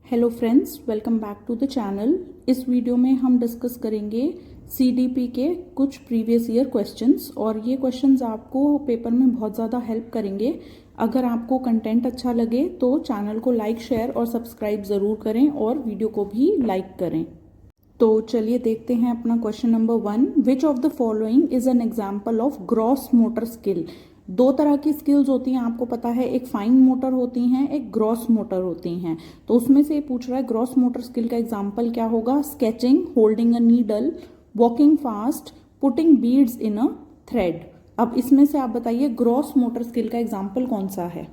Hello friends, welcome back to the channel. इस video में हम डिस्कस करेंगे सीडीपी के कुछ प्रीवियस ईयर क्वेश्चंस और ये क्वेश्चंस आपको पेपर में बहुत ज़्यादा हेल्प करेंगे। अगर आपको कंटेंट अच्छा लगे तो चैनल को लाइक, शेयर और सब्सक्राइब ज़रूर करें और वीडियो को भी लाइक करें। तो चलिए देखते हैं अपना question number 1। Which of the following is an example of gross motor skill. दो तरह की स्किल्स होती हैं, आपको पता है, एक फाइन मोटर होती हैं, एक ग्रॉस मोटर होती हैं। तो उसमें से पूछ रहा है ग्रॉस मोटर स्किल का एग्जाम्पल क्या होगा। Sketching, holding a needle, walking fast, putting beads in a thread. अब इसमें से आप बताइए ग्रॉस मोटर स्किल का एग्जाम्पल कौन सा है।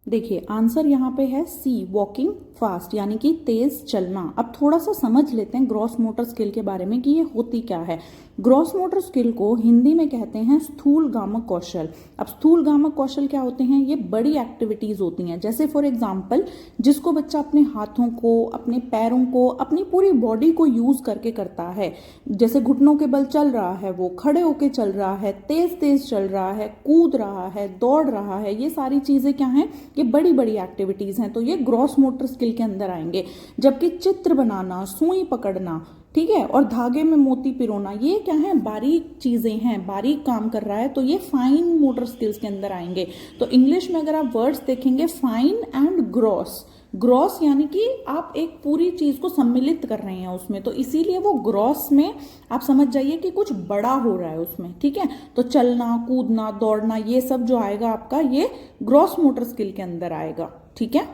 देखिए आंसर यहाँ पे है सी, वॉकिंग फास्ट, यानी कि तेज चलना। अब थोड़ा सा समझ लेते हैं ग्रॉस मोटर स्किल के बारे में कि ये होती क्या है। ग्रॉस मोटर स्किल को हिंदी में कहते हैं स्थूल गामक कौशल। अब स्थूल गामक कौशल क्या होते हैं, ये बड़ी एक्टिविटीज होती हैं। जैसे फॉर एग्जाम्पल जिसको बच्चा अपने हाथों को, अपने पैरों को, अपनी पूरी बॉडी को यूज करके करता है। जैसे घुटनों के बल चल रहा है, वो खड़े होके चल रहा है, तेज तेज चल रहा है, कूद रहा है, दौड़ रहा है, ये सारी चीजें क्या हैं, ये बड़ी बड़ी एक्टिविटीज हैं। तो ये ग्रॉस मोटर स्किल के अंदर आएंगे। जबकि चित्र बनाना, सुई पकड़ना, ठीक है, और धागे में मोती पिरोना, ये क्या है, बारीक चीजें हैं, बारीक काम कर रहा है, तो ये फाइन मोटर स्किल्स के अंदर आएंगे। तो इंग्लिश में अगर आप वर्ड्स देखेंगे फाइन एंड ग्रॉस, ग्रॉस यानी कि आप एक पूरी चीज को सम्मिलित कर रहे हैं उसमें, तो इसीलिए वो ग्रॉस में आप समझ जाइए कि कुछ बड़ा हो रहा है उसमें, ठीक है। तो चलना, कूदना, दौड़ना, ये सब जो आएगा आपका, ये ग्रॉस मोटर स्किल के अंदर आएगा, ठीक है।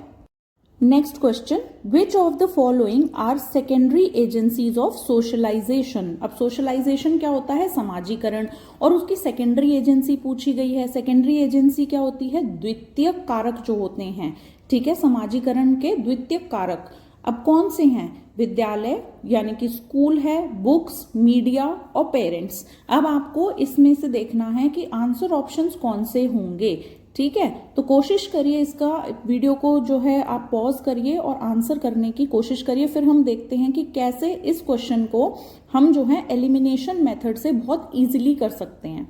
Next question, which of the following are secondary agencies of socialization. अब सोशलाइजेशन क्या होता है, समाजीकरण, और उसकी सेकेंडरी एजेंसी पूछी गई है। सेकेंडरी एजेंसी क्या होती है, द्वितीयक कारक जो होते हैं, ठीक है, समाजीकरण के द्वितीयक कारक। अब कौन से हैं, विद्यालय यानी कि स्कूल है, बुक्स, मीडिया और पेरेंट्स। अब आपको इसमें से देखना है कि आंसर ऑप्शंस कौन से होंगे, ठीक है। तो कोशिश करिए, इसका वीडियो को जो है आप पॉज करिए और आंसर करने की कोशिश करिए। फिर हम देखते हैं कि कैसे इस क्वेश्चन को हम जो है एलिमिनेशन मेथड से बहुत इजीली कर सकते हैं।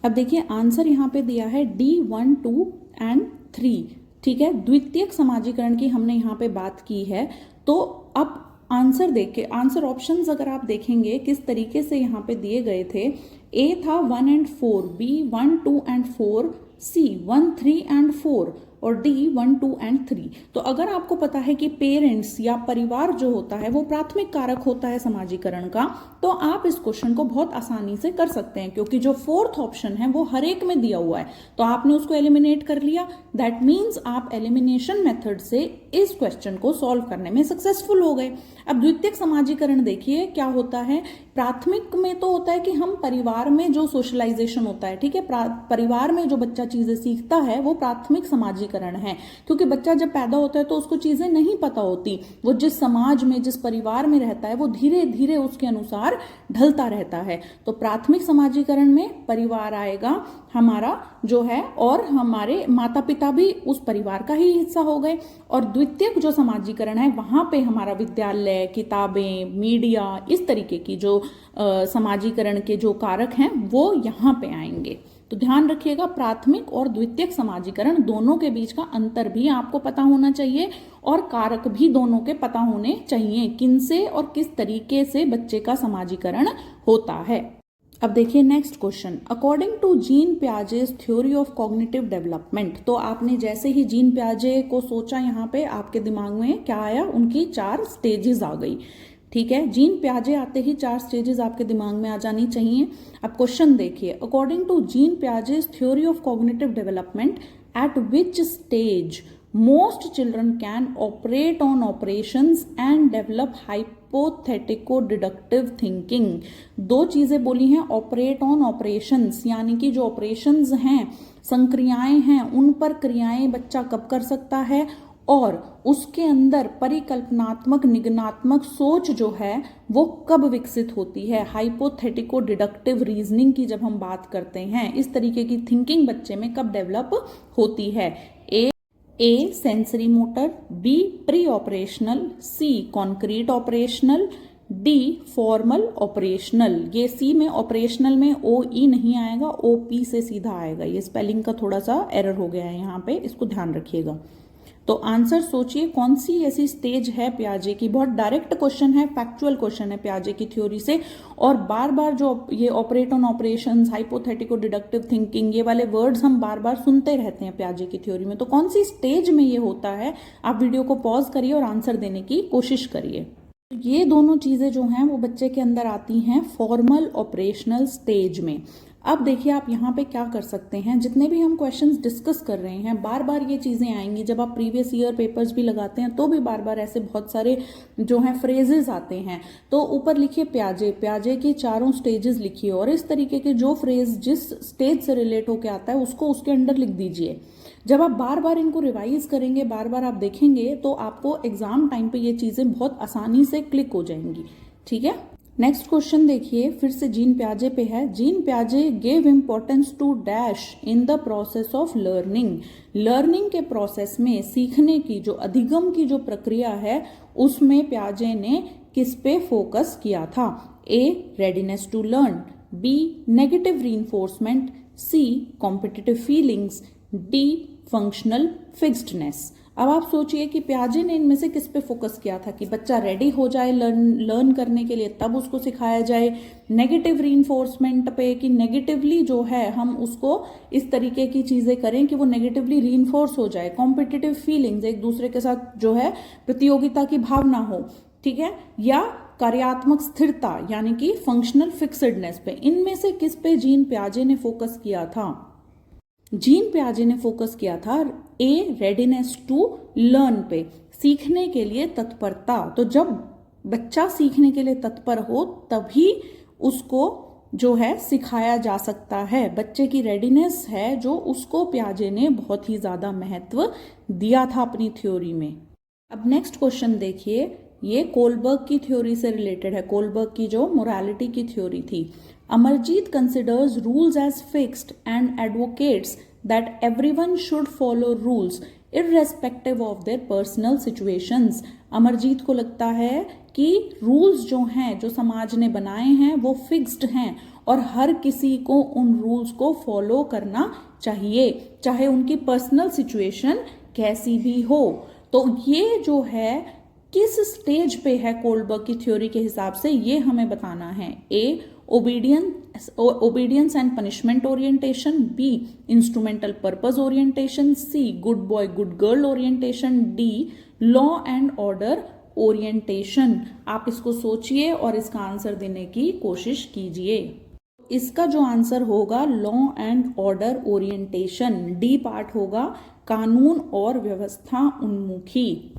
अब देखिए आंसर यहाँ पे दिया है D1, 2 एंड 3, ठीक है। द्वितीयक समाजीकरण की हमने यहाँ पे बात की है। तो अब आंसर देख के, आंसर ऑप्शंस अगर आप देखेंगे किस तरीके से यहाँ पे दिए गए थे, ए था 1 and 4, B 1, 2 and 4, C 1, 3 and 4 और डी 1, 2 एंड 3। तो अगर आपको पता है कि पेरेंट्स या परिवार जो होता है वो प्राथमिक कारक होता है समाजीकरण का, तो आप इस क्वेश्चन को बहुत आसानी से कर सकते हैं, क्योंकि जो फोर्थ ऑप्शन है वो हर एक में दिया हुआ है, तो आपने उसको एलिमिनेट कर लिया। दैट मीन्स आप एलिमिनेशन मेथड से इस क्वेश्चन को सॉल्व करने में सक्सेसफुल हो गए। अब द्वितीयक समाजीकरण देखिए क्या होता है। प्राथमिक में तो होता है कि हम परिवार में जो सोशलाइजेशन होता है, ठीक है, परिवार में जो बच्चा चीजें सीखता है वो प्राथमिक समाजीकरण है। क्योंकि बच्चा जब पैदा होता है तो उसको चीजें नहीं पता होती, वो जिस समाज में, जिस परिवार में रहता है वो धीरे धीरे उसके अनुसार ढलता रहता है। तो प्राथमिक समाजीकरण में परिवार आएगा हमारा जो है, और हमारे माता पिता भी उस परिवार का ही हिस्सा हो गए। और द्वितीयक जो समाजीकरण है वहां पे हमारा विद्यालय, किताबें, मीडिया, इस तरीके की जो समाजीकरण के जो कारक हैं वो यहाँ पे आएंगे। तो ध्यान रखिएगा, प्राथमिक और द्वितीयक समाजीकरण दोनों के बीच का अंतर भी आपको पता होना चाहिए और कारक भी दोनों के पता होने चाहिए, किनसे और किस तरीके से बच्चे का समाजीकरण होता है। अब देखिए next question, according to Jean Piaget's theory of cognitive development. तो आपने जैसे ही जीन पियाजे को सोचा, यहाँ पे आपके दिमाग में क्या आया, उनकी 4 स्टेजेस आ गई, ठीक है। जीन पियाजे आते ही 4 स्टेजेस आपके दिमाग में आ जानी चाहिए। अब क्वेश्चन देखिए, according to Jean Piaget's theory of cognitive development, at which stage most children can operate on operations and develop hypothetico deductive thinking। 2 चीजें बोली हैं, ऑपरेट ऑन ऑपरेशंस, यानी कि जो ऑपरेशंस हैं, संक्रियाएं हैं, उन पर क्रियाएं बच्चा कब कर सकता है, और उसके अंदर परिकल्पनात्मक निगनात्मक सोच जो है वो कब विकसित होती है। हाइपोथेटिको डिडक्टिव रीजनिंग की जब हम बात करते हैं, इस तरीके की थिंकिंग बच्चे में कब डेवलप होती है। A sensory motor, B pre operational, C concrete operational, D formal operational. ये सी में ऑपरेशनल में ओ ई नहीं आएगा, ओ पी से सीधा आएगा। ये स्पेलिंग का थोड़ा सा एरर हो गया है यहाँ पे, इसको ध्यान रखिएगा। तो आंसर सोचिए कौन सी ऐसी स्टेज है पियाजे की। बहुत डायरेक्ट क्वेश्चन है, फैक्चुअल क्वेश्चन है पियाजे की थ्योरी से, और बार बार जो ये operate on operations, hypothetico deductive thinking, ये वाले वर्ड्स हम बार बार सुनते रहते हैं पियाजे की थ्योरी में। तो कौन सी स्टेज में ये होता है, आप वीडियो को पॉज करिए और आंसर देने की कोशिश करिए। ये दोनों चीजें जो हैं वो बच्चे के अंदर आती हैं फॉर्मल ऑपरेशनल स्टेज में। अब देखिए आप यहाँ पे क्या कर सकते हैं, जितने भी हम क्वेश्चंस डिस्कस कर रहे हैं बार बार ये चीजें आएंगी। जब आप प्रीवियस ईयर पेपर्स भी लगाते हैं तो भी बार बार ऐसे बहुत सारे जो हैं फ्रेजेस आते हैं। तो ऊपर लिखिए प्याजे, प्याजे की चारों स्टेजेस लिखिए, और इस तरीके के जो फ्रेज जिस स्टेज से रिलेट होकर आता है उसको उसके अंडर लिख दीजिए। जब आप बार बार इनको रिवाइज करेंगे, बार बार आप देखेंगे, तो आपको एग्जाम टाइम पे ये चीजें बहुत आसानी से क्लिक हो जाएंगी। ठीक है, नेक्स्ट क्वेश्चन देखिए, फिर से जीन प्याजे पे है। जीन प्याजे gave importance to dash in the process of learning. Learning के प्रोसेस में, सीखने की जो अधिगम की जो प्रक्रिया है उसमें प्याजे ने किस पे फोकस किया था? A readiness to learn, B negative reinforcement, C competitive feelings, D functional fixedness. अब आप सोचिए कि प्याजे ने इनमें से किस पे फोकस किया था कि बच्चा रेडी हो जाए लर्न करने के लिए, तब उसको सिखाया जाए। नेगेटिव रीइंफोर्समेंट पे कि नेगेटिवली जो है हम उसको इस तरीके की चीजें करें कि वो नेगेटिवली रीइंफोर्स हो जाए। कॉम्पिटिटिव फीलिंग्स, एक दूसरे के साथ जो है प्रतियोगिता की भावना हो, ठीक है, या कार्यात्मक स्थिरता यानी कि फंक्शनल फिक्स्डनेस पे। इनमें से किस पे जीन प्याजे ने फोकस किया था? जीन प्याजे ने फोकस किया था ए रेडीनेस टू लर्न पे, सीखने के लिए तत्परता। तो जब बच्चा सीखने के लिए तत्पर हो तभी उसको जो है सिखाया जा सकता है। बच्चे की रेडीनेस है जो उसको प्याजे ने बहुत ही ज्यादा महत्व दिया था अपनी थ्योरी में। अब नेक्स्ट क्वेश्चन देखिए, ये कोलबर्ग की थ्योरी से रिलेटेड है, कोलबर्ग की जो मोरालिटी की थ्योरी थी। Amarjit considers rules as fixed and advocates that everyone should follow rules irrespective of their personal situations. Amarjeet को लगता है कि रूल्स जो हैं, जो समाज ने बनाए हैं, वो फिक्स्ड हैं और हर किसी को उन रूल्स को फॉलो करना चाहिए, चाहे उनकी पर्सनल सिचुएशन कैसी भी हो। तो ये जो है किस स्टेज पे है कोलबर्ग की थ्योरी के हिसाब से, ये हमें बताना है। ए obedience and punishment orientation, B instrumental purpose orientation, C good boy good girl orientation, D law and order orientation। आप इसको सोचिए और इसका आंसर देने की कोशिश कीजिए। इसका जो आंसर होगा law and order orientation, D part होगा कानून और व्यवस्था उन्मुखी।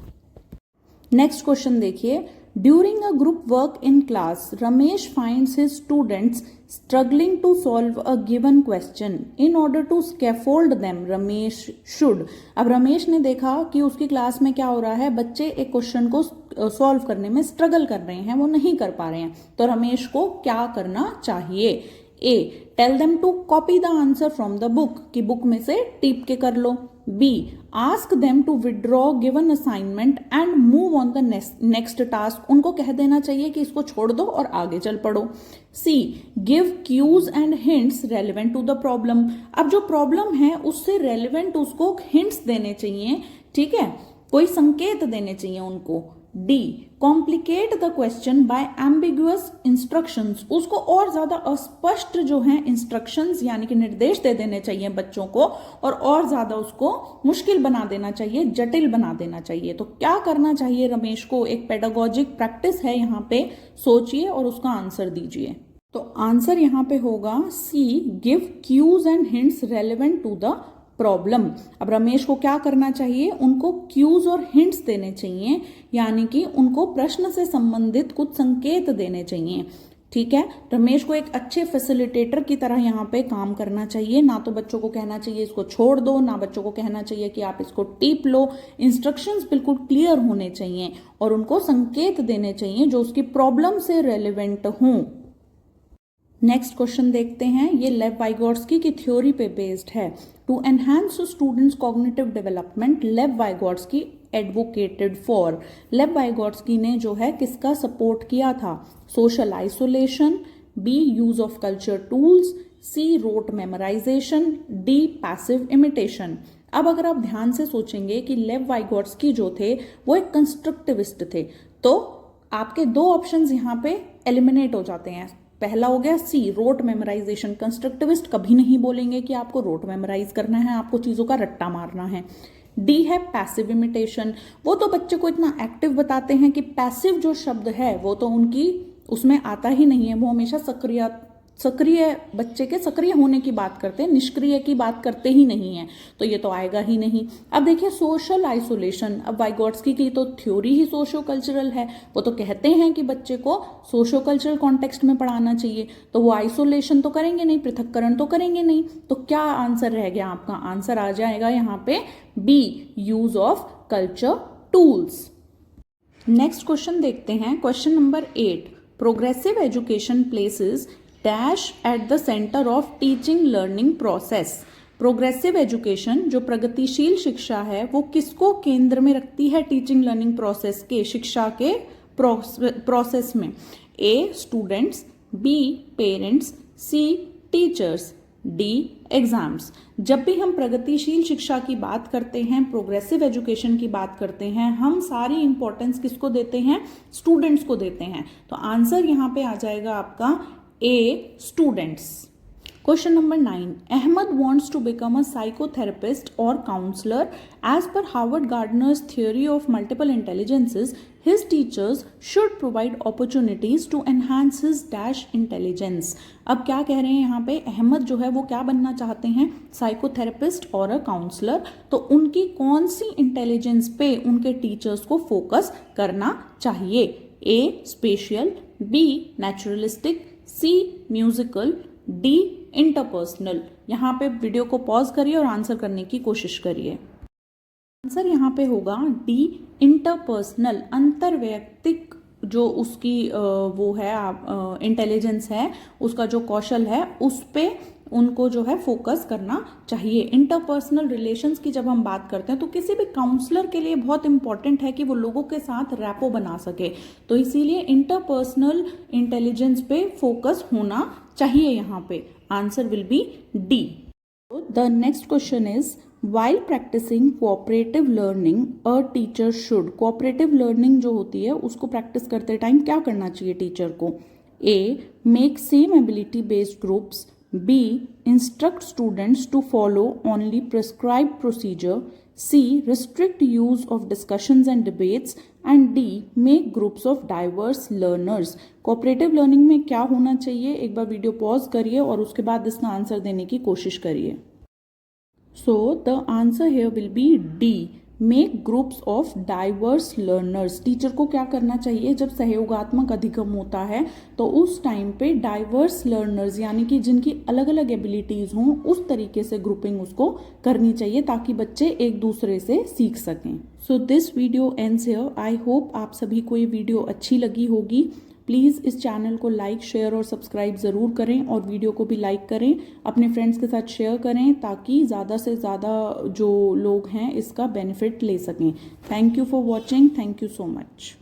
नेक्स्ट क्वेश्चन देखिए, During a group work in class, Ramesh finds his students struggling to solve a given question. In order to scaffold them, Ramesh should। अब रमेश ने देखा कि उसकी क्लास में क्या हो रहा है, बच्चे एक क्वेश्चन को सॉल्व करने में स्ट्रगल कर रहे हैं, वो नहीं कर पा रहे हैं। तो रमेश को क्या करना चाहिए? A tell them to copy the answer from the book, कि बुक में से टीप के कर लो। B ask them to withdraw given assignment and move on the next task, उनको कह देना चाहिए कि इसको छोड़ दो और आगे चल पड़ो। C give cues and hints relevant to the problem, अब जो प्रॉब्लम है उससे रेलिवेंट उसको हिंट्स देने चाहिए, ठीक है, कोई संकेत देने चाहिए उनको। D complicate the question by ambiguous instructions, उसको और ज्यादा अस्पष्ट जो है इंस्ट्रक्शंस यानी कि निर्देश दे देने चाहिए बच्चों को, और ज्यादा उसको मुश्किल बना देना चाहिए, जटिल बना देना चाहिए। तो क्या करना चाहिए रमेश को? एक पेडागोजिक प्रैक्टिस है यहाँ पे, सोचिए और उसका आंसर दीजिए। तो आंसर यहाँ पे होगा C give cues and hints relevant to the problem. अब रमेश को क्या करना चाहिए? उनको क्यूज और हिंट्स देने चाहिए, यानी कि उनको प्रश्न से संबंधित कुछ संकेत देने चाहिए। ठीक है, रमेश को एक अच्छे फैसिलिटेटर की तरह यहाँ पे काम करना चाहिए, ना तो बच्चों को कहना चाहिए इसको छोड़ दो, ना बच्चों को कहना चाहिए कि आप इसको टीप लो। इंस्ट्रक्शंस बिल्कुल क्लियर होने चाहिए और उनको संकेत देने चाहिए जो उसकी प्रॉब्लम से रेलेवेंट हों। नेक्स्ट क्वेश्चन देखते हैं, ये लेव वाइगोट्स्की की थ्योरी पे बेस्ड है। To enhance students cognitive development, Lev Vygotsky advocated for. लेव वाइगोट्स्की ने जो है किसका सपोर्ट किया था? Social isolation, B use of culture tools, C rote memorization, D passive imitation. अब अगर आप ध्यान से सोचेंगे कि लेव वाइगोट्स्की जो थे वो एक कंस्ट्रक्टिविस्ट थे, तो आपके दो ऑप्शंस यहाँ पे एलिमिनेट हो जाते हैं। पहला हो गया सी, रोट मेमोराइजेशन। कंस्ट्रक्टिविस्ट कभी नहीं बोलेंगे कि आपको रोट मेमोराइज करना है, आपको चीजों का रट्टा मारना है। डी है पैसिव इमिटेशन। वो तो बच्चे को इतना एक्टिव बताते हैं कि पैसिव जो शब्द है वो तो उनकी उसमें आता ही नहीं है, वो हमेशा सक्रिय बच्चे के सक्रिय होने की बात करते हैं, निष्क्रिय की बात करते ही नहीं है, तो ये तो आएगा ही नहीं। अब देखिए सोशल आइसोलेशन। अब वाइगोट्स्की की तो थ्योरी ही सोशो कल्चरल है, वो तो कहते हैं कि बच्चे को सोशो कल्चरल कॉन्टेक्स्ट में पढ़ाना चाहिए, तो वो आइसोलेशन तो करेंगे नहीं, पृथक्करण तो करेंगे नहीं। तो क्या आंसर रह गया आपका? आंसर आ जाएगा यहाँ पे B, use of culture tools. Next question देखते हैं, question number 8। Progressive education places dash at the centre of teaching learning process. Progressive education जो प्रगतिशील शिक्षा है वो किसको केंद्र में रखती है टीचिंग लर्निंग प्रोसेस के, शिक्षा के प्रोसेस में? A students, B parents, C teachers, D exams. जब भी हम प्रगतिशील शिक्षा की बात करते हैं, प्रोग्रेसिव एजुकेशन की बात करते हैं, हम सारी इंपॉर्टेंस किसको देते हैं? स्टूडेंट्स को देते हैं। तो आंसर यहाँ पे आ जाएगा आपका A, students. Question number 9. Ahmed wants to become a psychotherapist or counselor. As per Howard Gardner's theory of multiple intelligences, his teachers should provide opportunities to enhance his dash intelligence. अब क्या कह रहे हैं यहाँ पे? अहमद जो है वो क्या बनना चाहते हैं? साइकोथेरेपिस्ट और अ काउंसलर। तो उनकी कौन सी इंटेलिजेंस पे उनके टीचर्स को फोकस करना चाहिए? ए स्पेशियल, बी नेचुरलिस्टिक, सी म्यूजिकल, डी इंटरपर्सनल। यहाँ पे वीडियो को पॉज करिए और आंसर करने की कोशिश करिए। आंसर यहाँ पे होगा डी इंटरपर्सनल। अंतरवैयक्तिक जो उसकी वो है इंटेलिजेंस है, उसका जो कौशल है, उस पे उनको जो है फोकस करना चाहिए। इंटरपर्सनल रिलेशंस की जब हम बात करते हैं तो किसी भी काउंसलर के लिए बहुत इंपॉर्टेंट है कि वो लोगों के साथ रैपो बना सके, तो इसीलिए इंटरपर्सनल इंटेलिजेंस पे फोकस होना चाहिए। यहाँ पे answer will be D. The next question is while practising cooperative learning a teacher should. Cooperative learning जो होती है उसको प्रैक्टिस करते टाइम क्या करना चाहिए टीचर को? A make same ability based groups, B. Instruct students to follow only prescribed procedure. C. Restrict use of discussions and debates. And D. Make groups of diverse learners. Cooperative learning में क्या होना चाहिए? एक बार video pause करिए और उसके बाद इसका आंसर देने की कोशिश करिए। So the answer here will be D. Make groups of diverse learners. Teacher को क्या करना चाहिए? जब सहयोगात्मक अधिगम होता है तो उस टाइम पे डाइवर्स लर्नर्स यानी कि जिनकी अलग अलग एबिलिटीज हों उस तरीके से ग्रुपिंग उसको करनी चाहिए ताकि बच्चे एक दूसरे से सीख सकें। So this video ends here. I hope आप सभी को ये वीडियो अच्छी लगी होगी। प्लीज़ इस चैनल को लाइक, शेयर और सब्सक्राइब ज़रूर करें और वीडियो को भी लाइक करें, अपने फ्रेंड्स के साथ शेयर करें ताकि ज़्यादा से ज़्यादा जो लोग हैं इसका बेनिफिट ले सकें। Thank you for watching. Thank you so much.